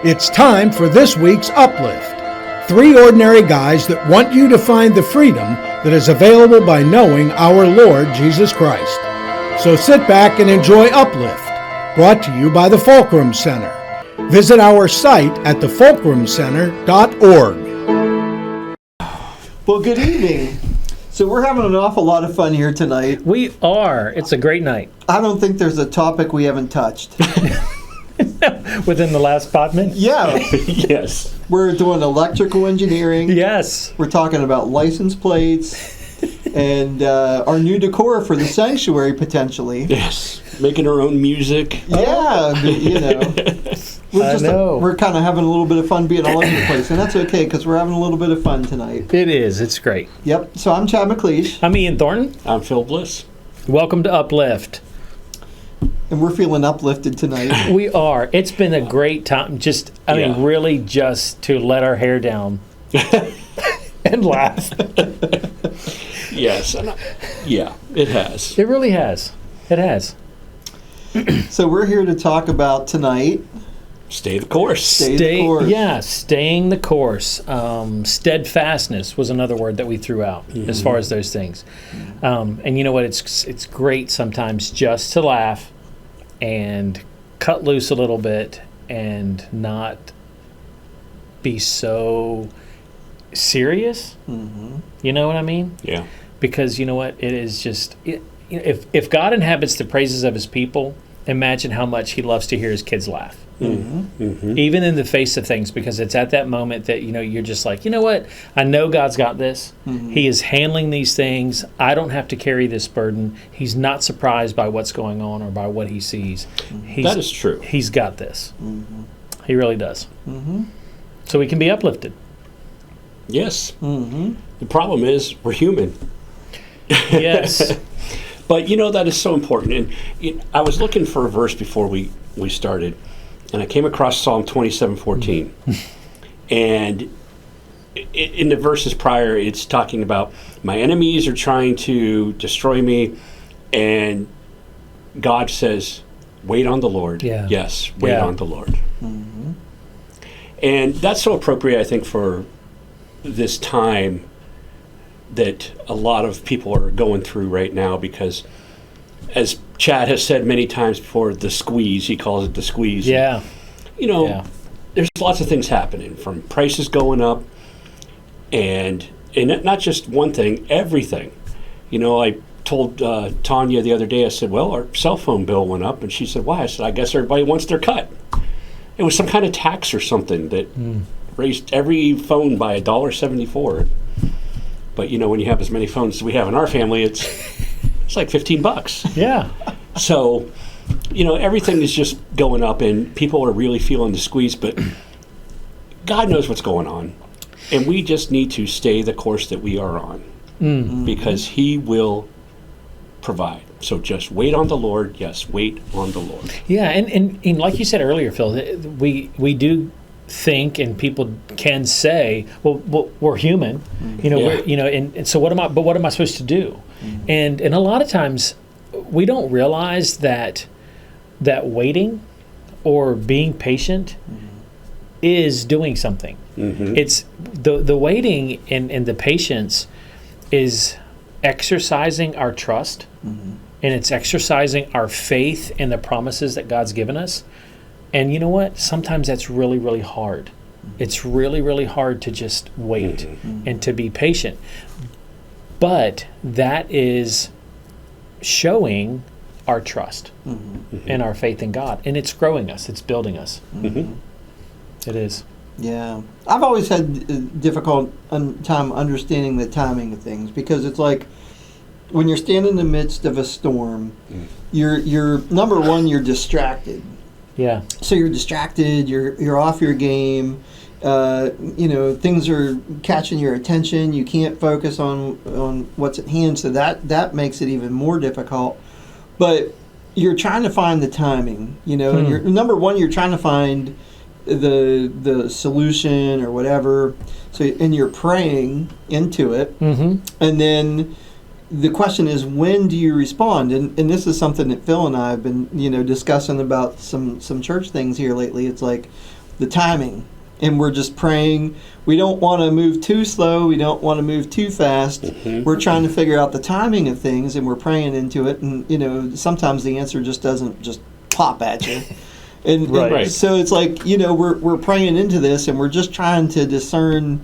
It's time for this week's UpLift. 3 ordinary guys that want you to find the freedom that is available by knowing our Lord Jesus Christ. So sit back and enjoy UpLift, brought to you by the Fulcrum Center. Visit our site at thefulcrumcenter.org. Well, good evening. So we're having an awful lot of fun here tonight. We are. It's a great night. I don't think there's a topic we haven't touched. Within the last 5 minutes? Yeah. Yes. We're doing electrical engineering. Yes. We're talking about license plates and our new decor for the sanctuary, potentially. Yes. Making our own music. Yeah, you know. We're kind of having a little bit of fun being all over the place, and that's okay because we're having a little bit of fun tonight. It is. It's great. Yep. So I'm Chad McLeish. I'm Ian Thornton. I'm Phil Bliss. Welcome to UpLift. And we're feeling uplifted tonight. We are. It's been a great time. Really just to let our hair down and laugh. Yes. Yeah, it has. It really has. It has. So we're here to talk about tonight. Stay the course. Stay the course. Yeah, staying the course. Steadfastness was another word that we threw out as far as those things. And you know what? It's great sometimes just to laugh and cut loose a little bit and not be so serious. Mm-hmm. You know what I mean? Yeah. Because you know what? It is just... If God inhabits the praises of his people, imagine how much he loves to hear his kids laugh. Mm-hmm. Mm-hmm. Even in the face of things, because it's at that moment that you're just like, you know what? I know God's got this. Mm-hmm. He is handling these things. I don't have to carry this burden. He's not surprised by what's going on or by what he sees. Mm-hmm. That is true. He's got this. Mm-hmm. He really does. Mm-hmm. So we can be uplifted. Yes. Mm-hmm. The problem is we're human. Yes. But that is so important. And I was looking for a verse before we started, and I came across Psalm 27:14. And in the verses prior, it's talking about my enemies are trying to destroy me, and God says, wait on the Lord. Yeah. Yes, wait on the Lord. Mm-hmm. And that's so appropriate, I think, for this time that a lot of people are going through right now, because as Chad has said many times before, the squeeze, he calls it the squeeze. Yeah. There's lots of things happening, from prices going up and not just one thing, everything. I told Tanya the other day, I said, well, our cell phone bill went up, and she said, why? I said, I guess everybody wants their cut. It was some kind of tax or something that raised every phone by $1.74. But when you have as many phones as we have in our family, it's like $15. Yeah. So, everything is just going up, and people are really feeling the squeeze. But God knows what's going on, and we just need to stay the course that we are on, because He will provide. So just wait on the Lord. Yes, wait on the Lord. Yeah, and like you said earlier, Phil, we do think, and people can say, well we're human, and so what am I supposed to do? And a lot of times we don't realize that waiting or being patient is doing something. It's the waiting and the patience is exercising our trust, and it's exercising our faith in the promises that God's given us. And you know what? Sometimes that's really, really hard. It's really, really hard to just wait and to be patient. But that is showing our trust and our faith in God. And it's growing us. It's building us. It is. Yeah. I've always had a difficult time understanding the timing of things, because it's like when you're standing in the midst of a storm, you're number one, you're distracted. Yeah. So you're distracted, you're off your game, things are catching your attention, you can't focus on what's at hand, so that makes it even more difficult. But you're trying to find the timing, and you're, number one, you're trying to find the solution or whatever, and you're praying into it, and then the question is, when do you respond? And this is something that Phil and I have been, discussing about some church things here lately. It's like, the timing. And we're just praying. We don't want to move too slow. We don't want to move too fast. We're trying to figure out the timing of things, and we're praying into it. And, sometimes the answer just doesn't just pop at you. And so it's like, we're praying into this, and we're just trying to discern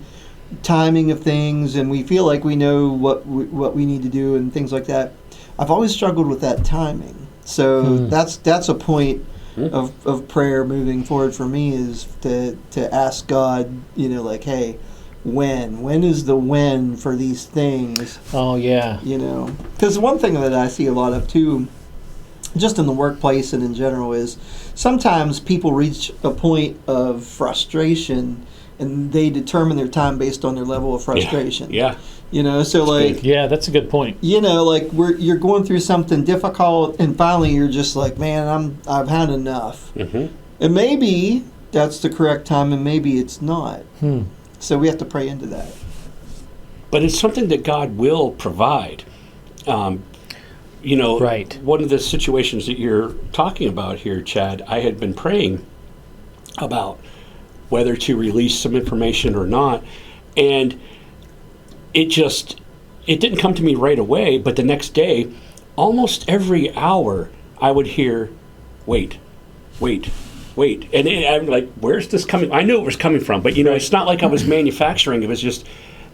timing of things, and we feel like we know what we need to do and things like that. I've always struggled with that timing. So that's a point of prayer moving forward for me, is to ask God, like, hey, when is the when for these things? Oh, yeah. Because one thing that I see a lot of too, just in the workplace and in general, is sometimes people reach a point of frustration and they determine their time based on their level of frustration. Yeah. So like... Yeah, that's a good point. Like you're going through something difficult, and finally you're just like, man, I've had enough. And maybe that's the correct time, and maybe it's not. So we have to pray into that. But it's something that God will provide. Right. One of the situations that you're talking about here, Chad, I had been praying about whether to release some information or not, and it didn't come to me right away, but the next day, almost every hour, I would hear, wait. And I'm like, where's this coming? I knew it was coming from, but it's not like I was manufacturing. It was just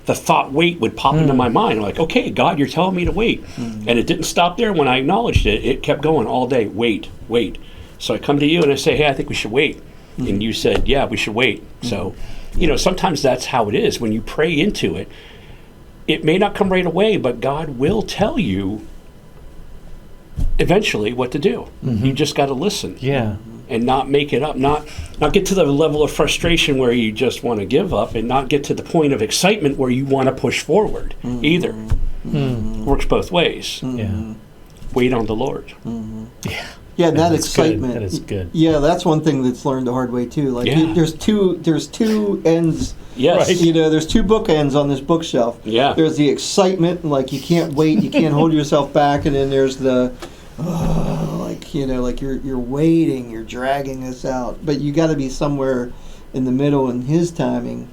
the thought wait would pop into my mind. I'm like, okay, God, you're telling me to wait. And it didn't stop there. When I acknowledged it, it kept going all day. Wait. So I come to you and I say, hey, I think we should wait. And you said, yeah, we should wait. So, sometimes that's how it is. When you pray into it, it may not come right away, but God will tell you eventually what to do. You just got to listen. Yeah. And not make it up. Not get to the level of frustration where you just want to give up, and not get to the point of excitement where you want to push forward either. Works both ways. Yeah. Wait on the Lord. Yeah. Yeah, and that That's excitement. good. That is good. Yeah, that's one thing that's learned the hard way too. Like there's two ends. Yes. Right. There's two bookends on this bookshelf. Yeah. There's the excitement, like you can't wait, you can't hold yourself back, and then there's the like you're waiting, you're dragging this out. But you got to be somewhere in the middle in His timing,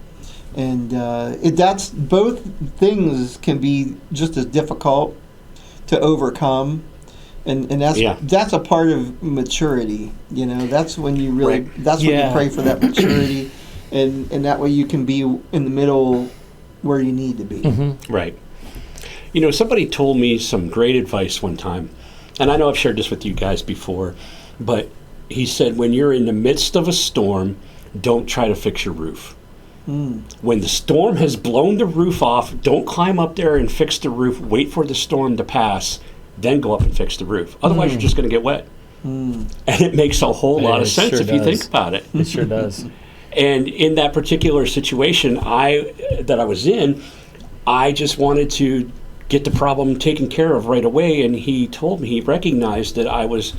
and that's both things can be just as difficult to overcome. And that's a part of maturity. That's when you really that's when you pray for that maturity, and that way you can be in the middle where you need to be. Right. Somebody told me some great advice one time, and I know I've shared this with you guys before, but he said, when you're in the midst of a storm, don't try to fix your roof. When the storm has blown the roof off, don't climb up there and fix the roof. Wait for the storm to pass. Then go up and fix the roof. Otherwise, you're just going to get wet. And it makes a whole lot of sense if you think about it. It sure does. And in that particular situation that I was in, I just wanted to get the problem taken care of right away. And he told me, he recognized that I was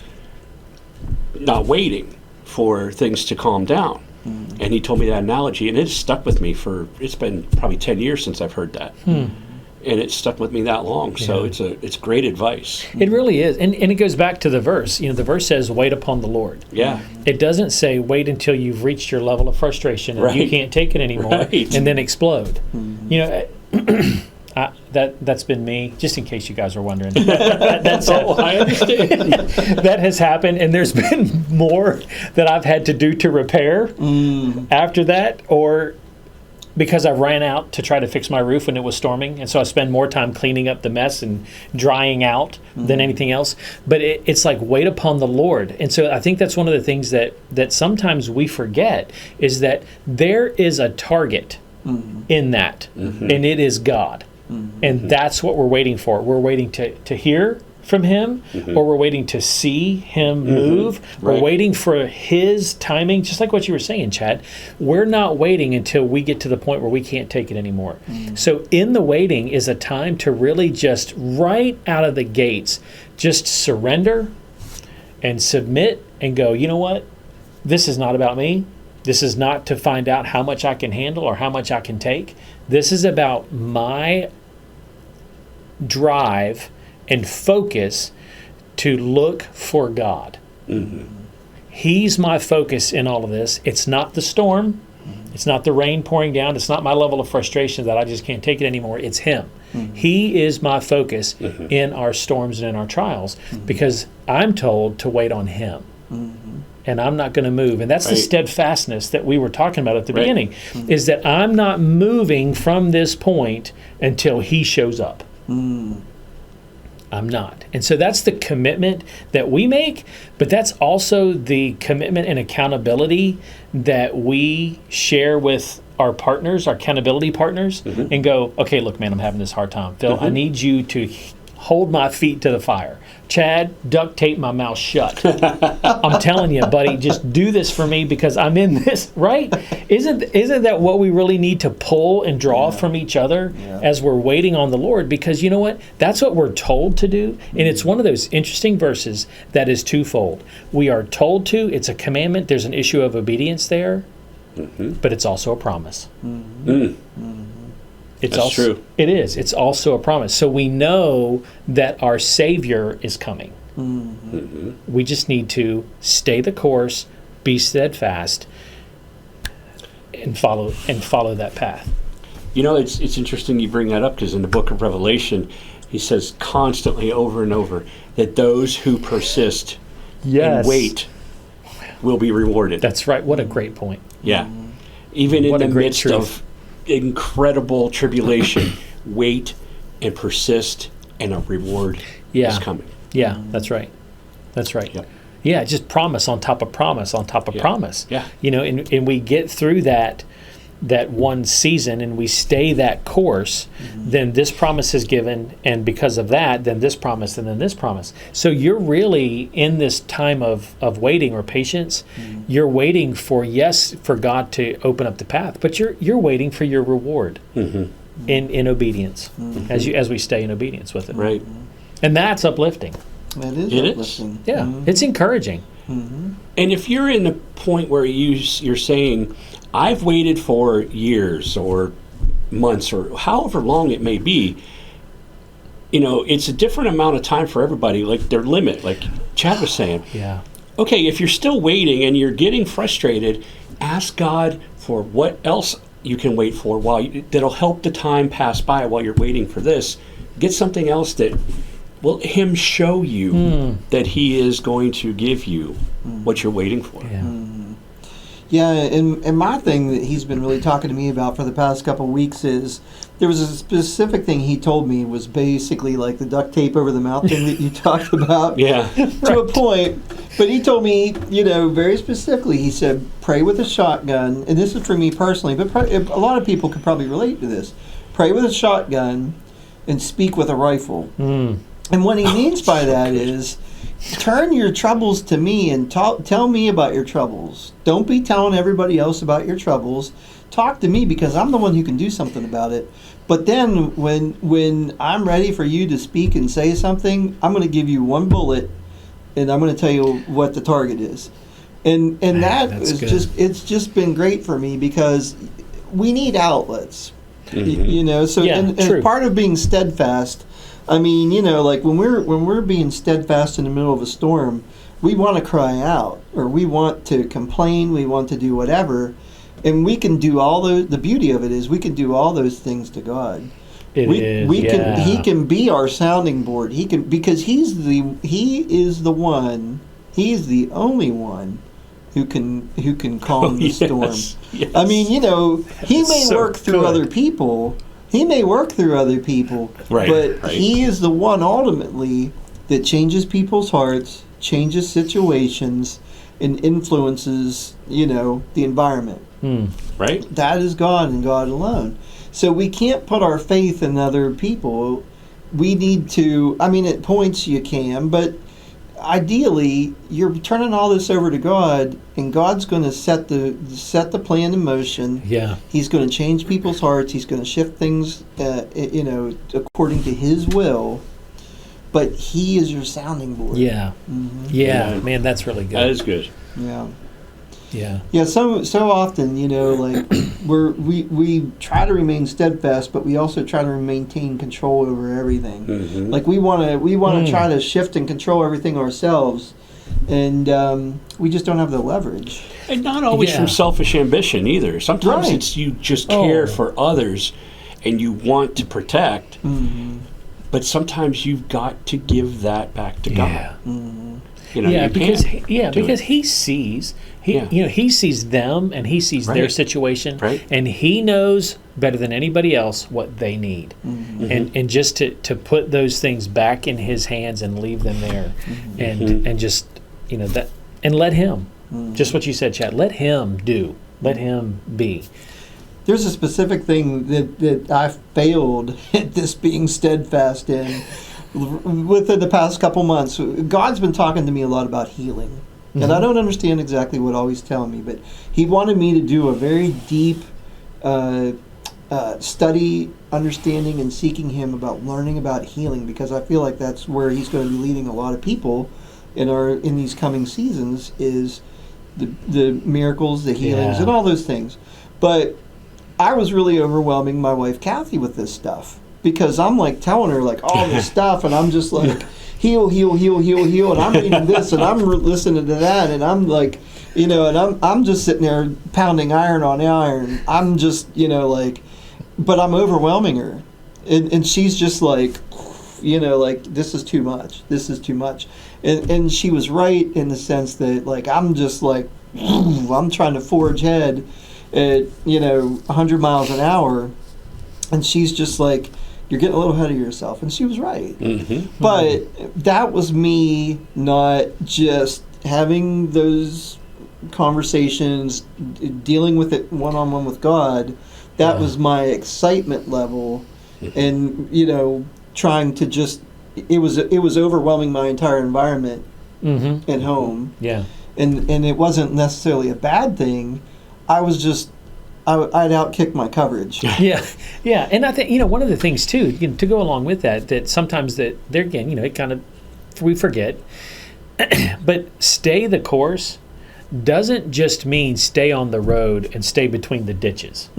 not waiting for things to calm down. And he told me that analogy, and it stuck with me it's been probably 10 years since I've heard that. And it stuck with me that long. So it's great advice. It really is. And it goes back to the verse. The verse says, wait upon the Lord. Yeah. It doesn't say wait until you've reached your level of frustration and you can't take it anymore and then explode. That's been me, just in case you guys are wondering. I understand. That has happened, and there's been more that I've had to do to repair after that, or because I ran out to try to fix my roof when it was storming, and so I spend more time cleaning up the mess and drying out than anything else. But it's like wait upon the Lord. And so I think that's one of the things that sometimes we forget, is that there is a target in that, and it is God. And that's what we're waiting for. We're waiting to hear from Him, or we're waiting to see Him move. We're waiting for His timing, just like what you were saying, Chad. We're not waiting until we get to the point where we can't take it anymore. So in the waiting is a time to really just right out of the gates, just surrender and submit and go, you know what? This is not about me. This is not to find out how much I can handle or how much I can take. This is about my drive and focus to look for God. He's my focus in all of this. It's not the storm. It's not the rain pouring down. It's not my level of frustration that I just can't take it anymore. It's Him. He is my focus in our storms and in our trials, because I'm told to wait on Him. And I'm not going to move. And that's the steadfastness that we were talking about at the beginning, is that I'm not moving from this point until He shows up. I'm not. And so that's the commitment that we make, but that's also the commitment and accountability that we share with our partners, our accountability partners, and go, okay, look, man, I'm having this hard time. Phil, I need you to hold my feet to the fire. Chad, duct tape my mouth shut. I'm telling you, buddy, just do this for me because I'm in this, right? Isn't that what we really need to pull and draw from each other as we're waiting on the Lord? Because you know what? That's what we're told to do. And it's one of those interesting verses that is twofold. We are told to, it's a commandment, there's an issue also there, but it's also a promise. It's That's true. It is. It's also a promise. So we know that our Savior is coming. We just need to stay the course, be steadfast, and follow that path. You know, it's interesting you bring that up, because in the book of Revelation, he says constantly over and over that those who persist and wait will be rewarded. That's right. What a great point. Yeah. Even in What a the great midst truth. of incredible tribulation, wait and persist, and a reward is coming. Yeah, that's right. That's right. Yep. Yeah, just promise on top of promise on top of promise. Yeah. You know, and we get through that one season and we stay that course, then this promise is given, and because of that, then this promise, and then this promise. So you're really in this time of waiting or patience, you're waiting for God to open up the path, but you're waiting for your reward in obedience as we stay in obedience with it. Right. And that's uplifting. It is It is. uplifting. Yeah, it's encouraging. And if you're in the point where you're saying, I've waited for years or months or however long it may be, you know, it's a different amount of time for everybody, like their limit, like Chad was saying. Yeah. Okay, if you're still waiting and you're getting frustrated, ask God for what else you can wait for that'll help the time pass by while you're waiting for this. Get something else that will Him show you that He is going to give you what you're waiting for. Yeah. Yeah, and my thing that he's been really talking to me about for the past couple of weeks is there was a specific thing he told me was basically like the duct tape over the mouth thing that you talked about. Yeah. To a point. But he told me, you know, very specifically, he said, pray with a shotgun. And this is for me personally, but a lot of people could probably relate to this. Pray with a shotgun and speak with a rifle. And what he means by that is, turn your troubles to me and tell me about your troubles. Don't be telling everybody else about your troubles. Talk to me because I'm the one who can do something about it. But then when I'm ready for you to speak and say something, I'm going to give you one bullet and I'm going to tell you what the target is. And that is it's just been great for me because we need outlets. You know, so and part of being steadfast, I mean, you know, like when we're being steadfast in the middle of a storm, we want to cry out or we want to complain, we want to do whatever, and we can do all those. The beauty of it is we can do all those things to God. He can be our sounding board. He can because he is the only one who can calm the storm. Yes. I mean, you know, he may work through other people. He may work through other people, but he is the one ultimately that changes people's hearts, changes situations, and influences, you know, the environment. Right? That is God and God alone. So we can't put our faith in other people. We need to, I mean, at points you can, but ideally, you're turning all this over to God, and God's going to set the plan in motion. Yeah. He's going to change people's hearts. He's going to shift things, you know, according to His will. But He is your sounding board. Yeah. Yeah, man, that's really good. That is good. Yeah. Yeah. Yeah. So often, you know, like we try to remain steadfast, but we also try to maintain control over everything. Like we want to try to shift and control everything ourselves, and we just don't have the leverage. And not always Yeah. from selfish ambition either. Sometimes Right. it's you just care Oh. for others and you want to protect, but sometimes you've got to give that back to God. You know, Yeah, you because can't do because it. he sees Yeah. he sees them and he sees their Right. situation, Right. and he knows better than anybody else what they need, and just to put those things back in his hands and leave them there, and just that, and let him, just what you said, Chad, let him do, let him be. There's a specific thing that I failed at this being steadfast in within the past couple months. God's been talking to me a lot about healing. And I don't understand exactly what all he's telling me, but he wanted me to do a very deep study, understanding, and seeking him about learning about healing, because I feel like that's where he's going to be leading a lot of people in these coming seasons, is the miracles, the healings, Yeah. and all those things. But I was really overwhelming my wife Kathy with this stuff, because I'm like telling her like all this stuff, and I'm just like heal, heal, heal, heal, heal, and I'm reading this and I'm listening to that, and I'm like, and I'm just sitting there pounding iron on iron. I'm just but I'm overwhelming her, and she's just like, like, this is too much. This is too much, and she was right in the sense that like I'm just like I'm trying to forge ahead at 100 miles an hour, and she's just like, you're getting a little ahead of yourself, and she was right. But that was me not just having those conversations, dealing with it one-on-one with God. That was my excitement level, and trying to just it was overwhelming my entire environment at home. Yeah. And it wasn't necessarily a bad thing. I'd outkick my coverage. Yeah, and I think one of the things too, to go along with that sometimes that there again, it kind of we forget, but stay the course doesn't just mean stay on the road and stay between the ditches.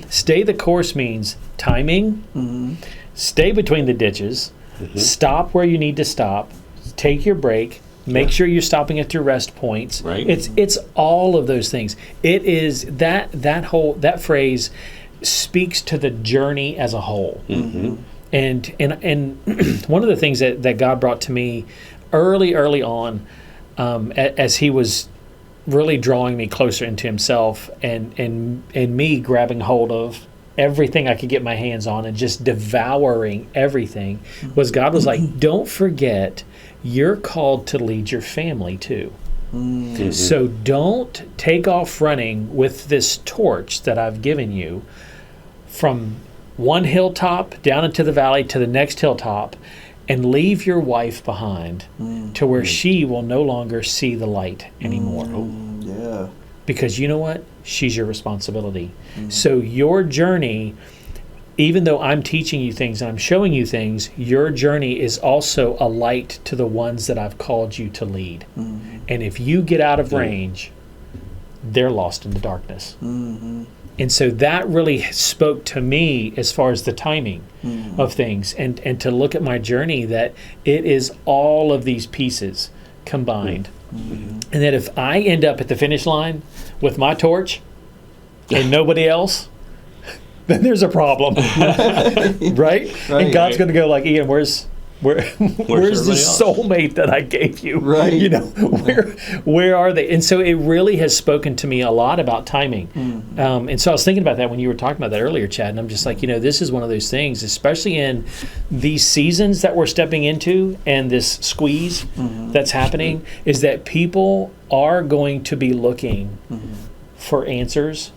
Stay the course means timing, stay between the ditches, stop where you need to stop, take your break. Make sure you're stopping at your rest points. Right. It's all of those things. It is that phrase speaks to the journey as a whole. And one of the things that God brought to me early on, as He was really drawing me closer into Himself, and me grabbing hold of everything I could get my hands on and just devouring everything, was God was like, don't forget, you're called to lead your family too. So don't take off running with this torch that I've given you from one hilltop down into the valley to the next hilltop, and leave your wife behind to where she will no longer see the light anymore. Yeah. Because you know what? She's your responsibility. So your journey, even though I'm teaching you things and I'm showing you things, your journey is also a light to the ones that I've called you to lead. And if you get out of range, they're lost in the darkness. And so that really spoke to me as far as the timing of things, and to look at my journey, that it is all of these pieces combined. And that if I end up at the finish line with my torch and nobody else, then there's a problem. Right? And God's going to go like, Ian, where's this soulmate that I gave you? Right. Where are they? And so it really has spoken to me a lot about timing. And so I was thinking about that when you were talking about that earlier, Chad, and I'm just like, this is one of those things, especially in these seasons that we're stepping into and this squeeze that's happening, is that people are going to be looking for answers.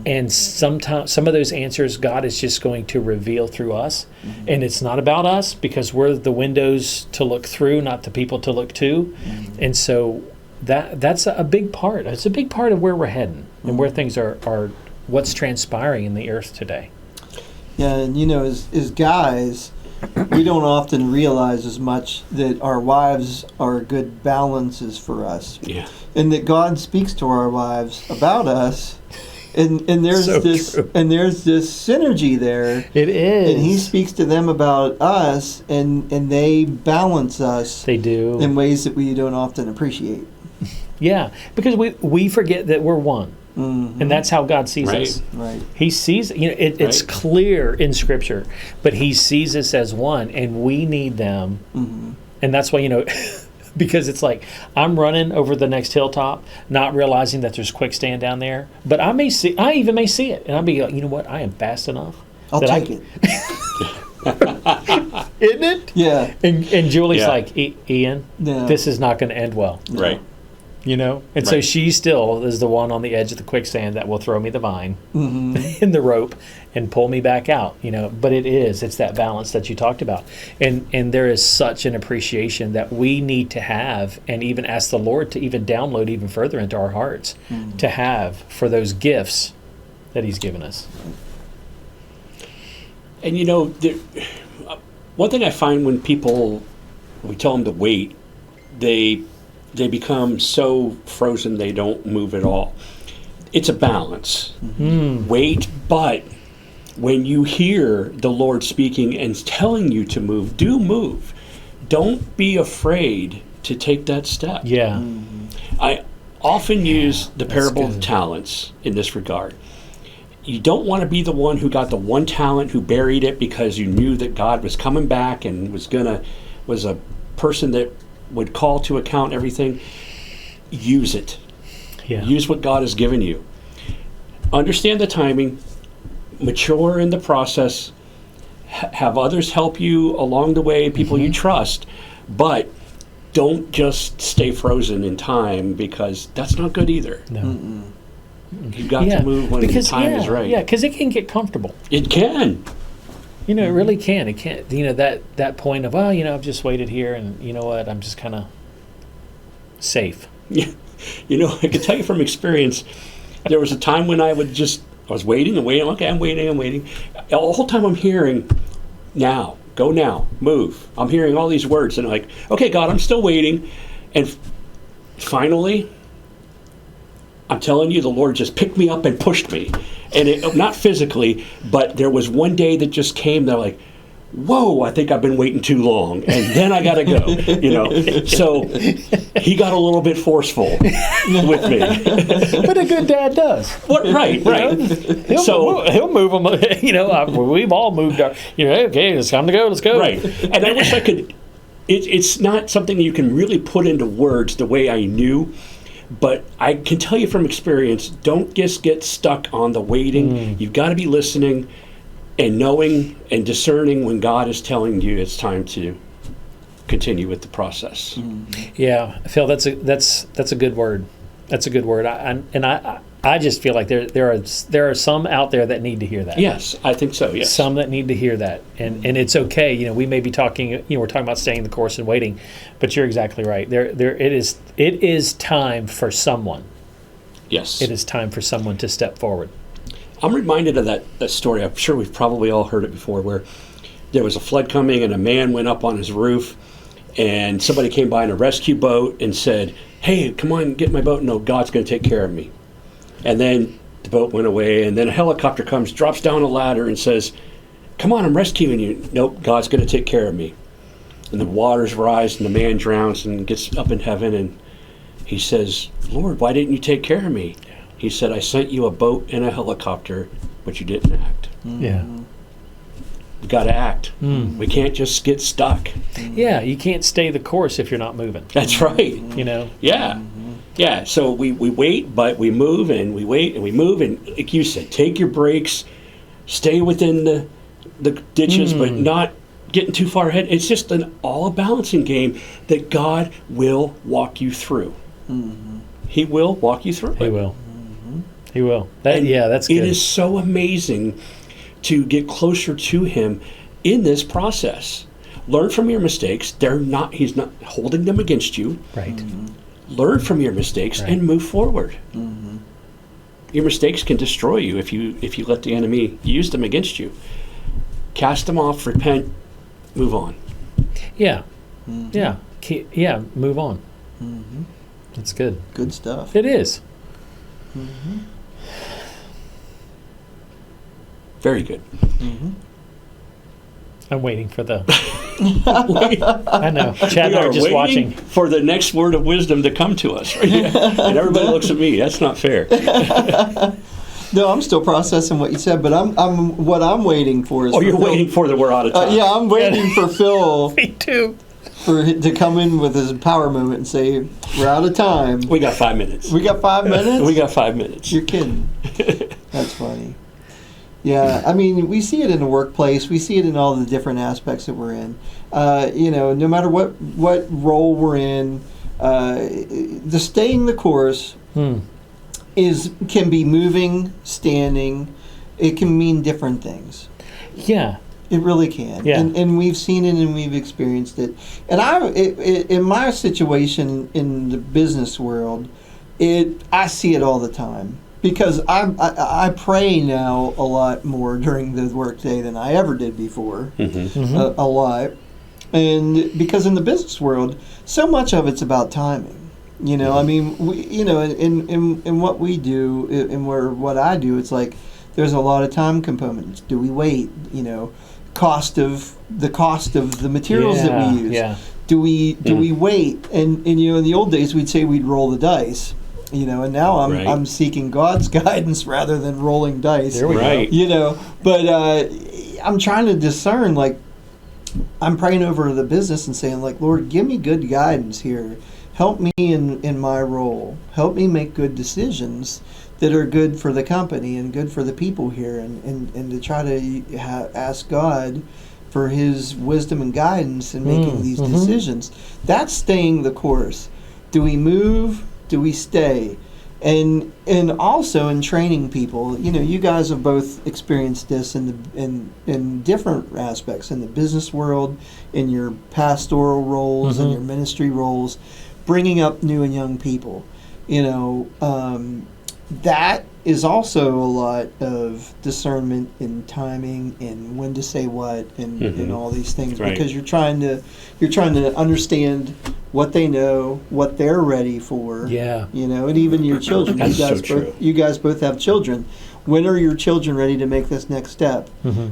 And sometimes some of those answers God is just going to reveal through us. And it's not about us, because we're the windows to look through, not the people to look to. And so that's a big part. It's a big part of where we're heading and where things are what's transpiring in the earth today. Yeah, and as guys, we don't often realize as much that our wives are good balances for us. Yeah. And that God speaks to our wives about us and there's So this true. and there's this synergy there. It is. And he speaks to them about us, and they balance us They do. in ways that we don't often appreciate. Yeah, because we forget that we're one, Mm-hmm. and that's how God sees Right. us. Right. He sees, it's Right. clear in Scripture, but He sees us as one, and we need them, Mm-hmm. and that's why because it's like I'm running over the next hilltop, not realizing that there's quicksand down there, but I even may see it, and I'll be like, you know what, I am fast enough. I'll that take it. Isn't it? Yeah. And Julie's Yeah. like, Ian, No. this is not going to end well. Right. And so Right. she still is the one on the edge of the quicksand that will throw me the vine Mm-hmm. in the rope and pull me back out, but it's that balance that you talked about. And there is such an appreciation that we need to have, and even ask the Lord to even download even further into our hearts to have for those gifts that He's given us. And one thing I find when we tell them to wait, they become so frozen they don't move at all. It's a balance. Wait, but when you hear the Lord speaking and telling you to move, do move. Don't be afraid to take that step. Yeah. I often use the that's parable of good. talents in this regard. You don't want to be the one who got the one talent, who buried it because you knew that God was coming back and was a person that would call to account everything. Use it. Yeah. Use what God has given you. Understand the timing. Mature in the process. Have others help you along the way, people you trust. But don't just stay frozen in time, because that's not good either. No. You've got to move when the time is right. Yeah, because it can get comfortable. It can. It really can. It can't. That point of, I've just waited here, and you know what? I'm just kind of safe. I can tell you from experience, there was a time when I was waiting and waiting. Okay, I'm waiting. The whole time I'm hearing, now, go now, move. I'm hearing all these words, and I'm like, okay, God, I'm still waiting. And finally, I'm telling you, the Lord just picked me up and pushed me. And not physically, but there was one day that just came that like, whoa, I think I've been waiting too long, and then I got to go, So he got a little bit forceful with me. But a good dad does. Right. He'll move them. We've all moved our. Okay, it's time to go. Let's go. Right. And I wish I could. It's not something you can really put into words the way I knew. But I can tell you from experience, don't just get stuck on the waiting. You've got to be listening and knowing and discerning when God is telling you it's time to continue with the process. Yeah, Phil, that's a good word. That's a good word. I just feel like there are some out there that need to hear that. Yes, I think so. Yes. Some that need to hear that, and it's okay. We may be talking. We're talking about staying the course and waiting, but you're exactly right. It is time for someone. Yes. It is time for someone to step forward. I'm reminded of that story. I'm sure we've probably all heard it before, where there was a flood coming and a man went up on his roof, and somebody came by in a rescue boat and said, "Hey, come on, get in my boat." "No, God's going to take care of me." And then the boat went away, and then a helicopter comes, drops down a ladder and says, "Come on, I'm rescuing you." "Nope, God's going to take care of me." And the waters rise, and the man drowns and gets up in heaven, and he says, "Lord, why didn't you take care of me?" He said, "I sent you a boat and a helicopter, but you didn't act." Yeah. We've got to act. We can't just get stuck. Yeah, you can't stay the course if you're not moving. That's right. Yeah. Yeah, so we wait, but we move, and we wait, and we move, and like you said, take your breaks, stay within the ditches, but not getting too far ahead. It's just all a balancing game that God will walk you through. He will walk you through it. He will. He will. That's good. It is so amazing to get closer to Him in this process. Learn from your mistakes. He's not holding them against you. Right. Learn from your mistakes and move forward. Your mistakes can destroy you if you let the enemy use them against you. Cast them off, repent, move on. Yeah. Yeah. Move on. That's good. Good stuff. It is. Very good. I'm waiting for the. I know. Chad and I are just waiting watching for the next word of wisdom to come to us. And everybody looks at me. That's not fair. No, I'm still processing what you said, but what I'm waiting for is. Oh, you're waiting for the we're out of time. Yeah, I'm waiting for Phil. Me too. To come in with his power moment and say, we're out of time. We got 5 minutes. We got 5 minutes? We got 5 minutes. You're kidding. That's funny. Yeah, I mean, we see it in the workplace. We see it in all the different aspects that we're in. No matter what role we're in, the staying the course can be moving, standing. It can mean different things. Yeah. It really can. Yeah. And we've seen it and we've experienced it. And in my situation in the business world, I see it all the time. Because I pray now a lot more during the workday than I ever did before, a lot, and because in the business world, so much of it's about timing. I mean, in what we do, what I do, it's like there's a lot of time components. Do we wait? Cost of the materials that we use. Yeah. Do we wait? And in the old days, we'd say we'd roll the dice. And now I'm seeking God's guidance rather than rolling dice. There we go. But I'm trying to discern, I'm praying over the business and saying, Lord, give me good guidance here. Help me in my role. Help me make good decisions that are good for the company and good for the people here, and to try to ask God for his wisdom and guidance in making these decisions. That's staying the course. Do we move? Do we stay? And also in training people, you guys have both experienced this in different aspects, in the business world, in your pastoral roles, in your ministry roles, bringing up new and young people. That is also a lot of discernment in timing and when to say what and all these things, because you're trying to understand what they know, what they're ready for. Yeah. And even your children. That's so true. You guys both have children. When are your children ready to make this next step?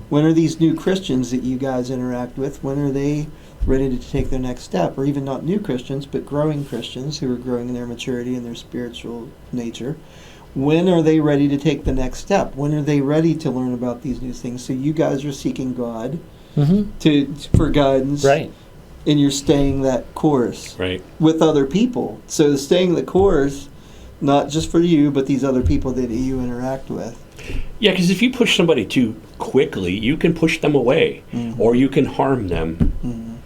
When are these new Christians that you guys interact with, when are they ready to take their next step? Or even not new Christians, but growing Christians who are growing in their maturity and their spiritual nature. When are they ready to take the next step? When are they ready to learn about these new things? So you guys are seeking God for guidance. Right. And you're staying that course with other people. So staying the course, not just for you, but these other people that you interact with. Yeah, because if you push somebody too quickly, you can push them away, or you can harm them.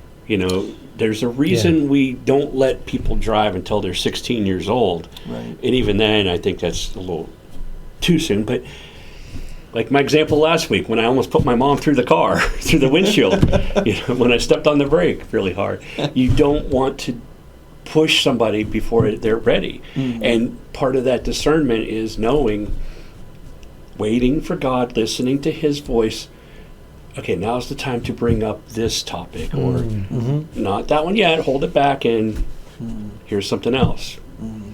There's a reason we don't let people drive until they're 16 years old. Right. And even then, I think that's a little too soon. But like my example last week, when I almost put my mom through the car, through the windshield, when I stepped on the brake really hard. You don't want to push somebody before they're ready. And part of that discernment is knowing, waiting for God, listening to his voice. Okay, now's the time to bring up this topic, or not that one yet, hold it back, and here's something else.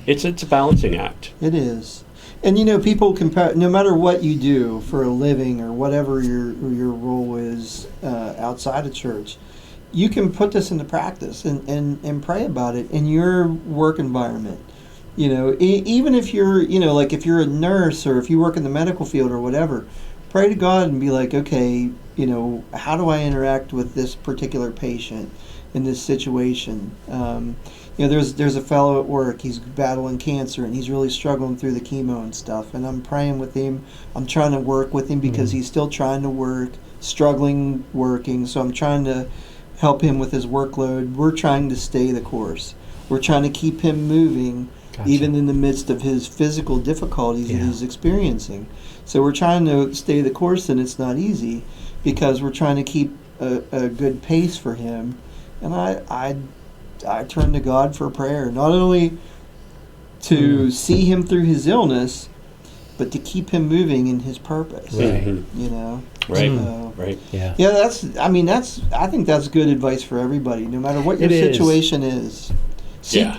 It's a balancing act. It is. And people compare, no matter what you do for a living or whatever your role is outside of church, you can put this into practice and pray about it in your work environment. Even if you're, if you're a nurse or if you work in the medical field or whatever, pray to God and be like, okay, how do I interact with this particular patient in this situation? There's a fellow at work, he's battling cancer and he's really struggling through the chemo and stuff, and I'm praying with him. I'm trying to work with him because he's still trying to work, struggling working, so I'm trying to help him with his workload. We're trying to stay the course. We're trying to keep him moving, even in the midst of his physical difficulties that he's experiencing. So we're trying to stay the course, and it's not easy because we're trying to keep a good pace for him. And I turn to God for prayer, not only to see him through his illness, but to keep him moving in his purpose. Right. Right. So, Right. Yeah. I think that's good advice for everybody, no matter what your situation is.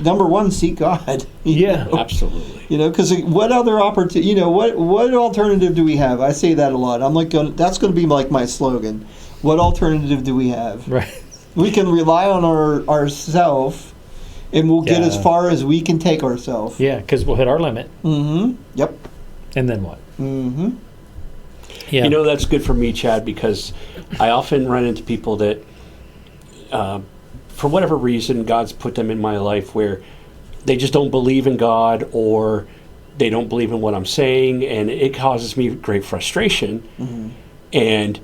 Number one, seek God. Yeah. Absolutely. Because what other opportunity? What alternative do we have? I say that a lot. I'm like, that's going to be like my slogan. What alternative do we have? Right. We can rely on ourself, and we'll get as far as we can take ourselves. Yeah, because we'll hit our limit. Mm-hmm. Yep. And then what? Mm-hmm. Yeah. That's good for me, Chad, because I often run into people that, for whatever reason, God's put them in my life where they just don't believe in God, or they don't believe in what I'm saying, and it causes me great frustration. Mm-hmm. And,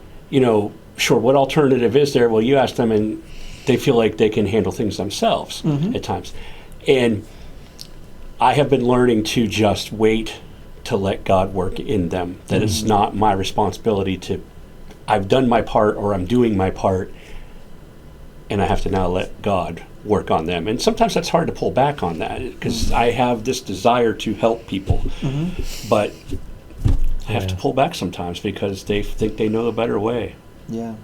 sure, what alternative is there? Well, you ask them, and they feel like they can handle things themselves at times. And I have been learning to just wait to let God work in them. That it's not my responsibility I've done my part, or I'm doing my part, and I have to now let God work on them. And sometimes that's hard to pull back on that, because I have this desire to help people, but I have to pull back sometimes because they think they know a better way. Yeah.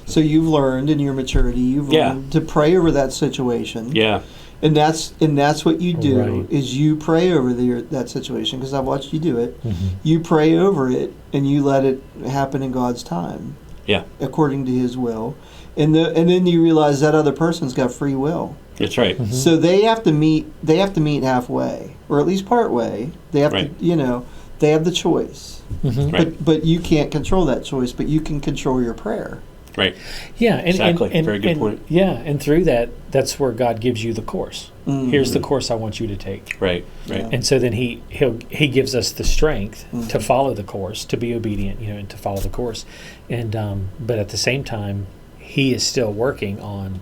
So you've learned in your maturity, you've learned to pray over that situation. Yeah. And that's what you do, Right. is you pray over that situation, because I've watched you do it. You pray over it, and you let it happen in God's time. Yeah. According to His will. And then you realize that other person's got free will. That's right. So they have to meet halfway, or at least part way. They have to, they have the choice. Right. But you can't control that choice, but you can control your prayer. Right. Yeah, and, Exactly. and Very good and, point. Yeah, and through that's where God gives you the course. Here's the course I want you to take. Right. Right. Yeah. And so then he gives us the strength to follow the course, to be obedient, and to follow the course. And but at the same time, He is still working on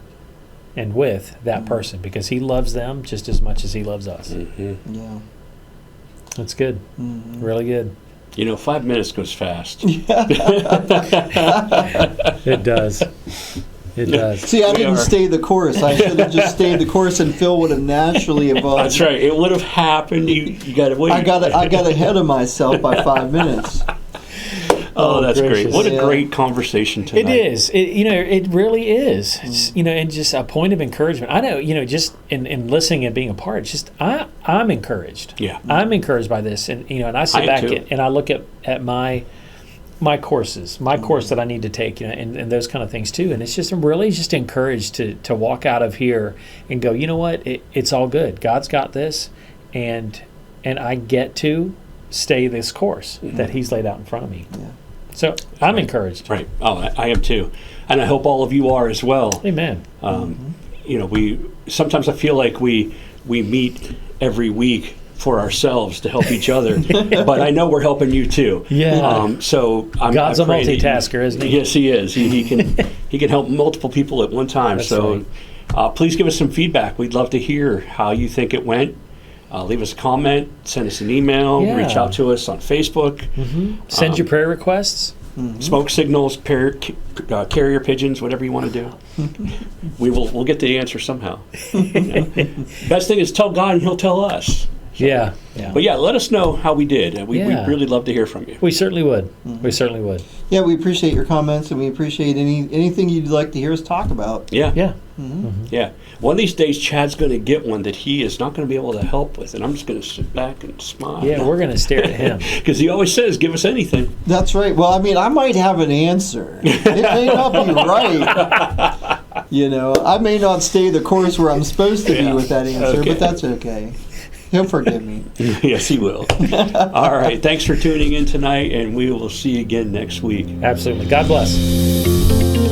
and with that person, because He loves them just as much as He loves us. Yeah. That's good. Really good. 5 minutes goes fast. It does. It does. See, I didn't stay the course. I should have just stayed the course, and Phil would have naturally evolved. That's right. It would have happened. You got to wait. I got ahead of myself by 5 minutes. Oh, that's gracious. great. What a Yeah. great conversation tonight. It is. It really is. It's, and just a point of encouragement. I know, just in listening and being a part, it's just I'm encouraged. Yeah. I'm encouraged by this, and and I sit I back am too. and I look at my courses, my course that I need to take, and those kind of things too. And it's just, I'm really just encouraged to walk out of here and go, you know what? It's all good. God's got this, and I get to stay this course that He's laid out in front of me. Yeah. So I'm encouraged. Right. Oh, I am too. And I hope all of you are as well. Amen. We sometimes I feel like we meet every week for ourselves to help each other, but I know we're helping you too. Yeah. So God's I a pray that multitasker, isn't He? Yes, He is. He can help multiple people at one time. That's So please give us some feedback. We'd love to hear how you think it went. Leave us a comment, send us an email, Yeah. reach out to us on Facebook. Send your prayer requests. Smoke signals, carrier pigeons, whatever you want to do. We'll get the answer somehow. Best thing is tell God and He'll tell us. Yeah. But yeah, let us know how we did. We'd really love to hear from you. We certainly would. We certainly would. Yeah, we appreciate your comments, and we appreciate anything you'd like to hear us talk about. Yeah. Yeah. Yeah. One of these days, Chad's going to get one that he is not going to be able to help with, and I'm just going to sit back and smile. Yeah, we're going to stare at him. Because he always says, give us anything. That's right. Well, I mean, I might have an answer. It may not be right. I may not stay the course where I'm supposed to be with that answer, but that's okay. He'll forgive me. Yes, He will. All right. Thanks for tuning in tonight, and we will see you again next week. Absolutely. God bless.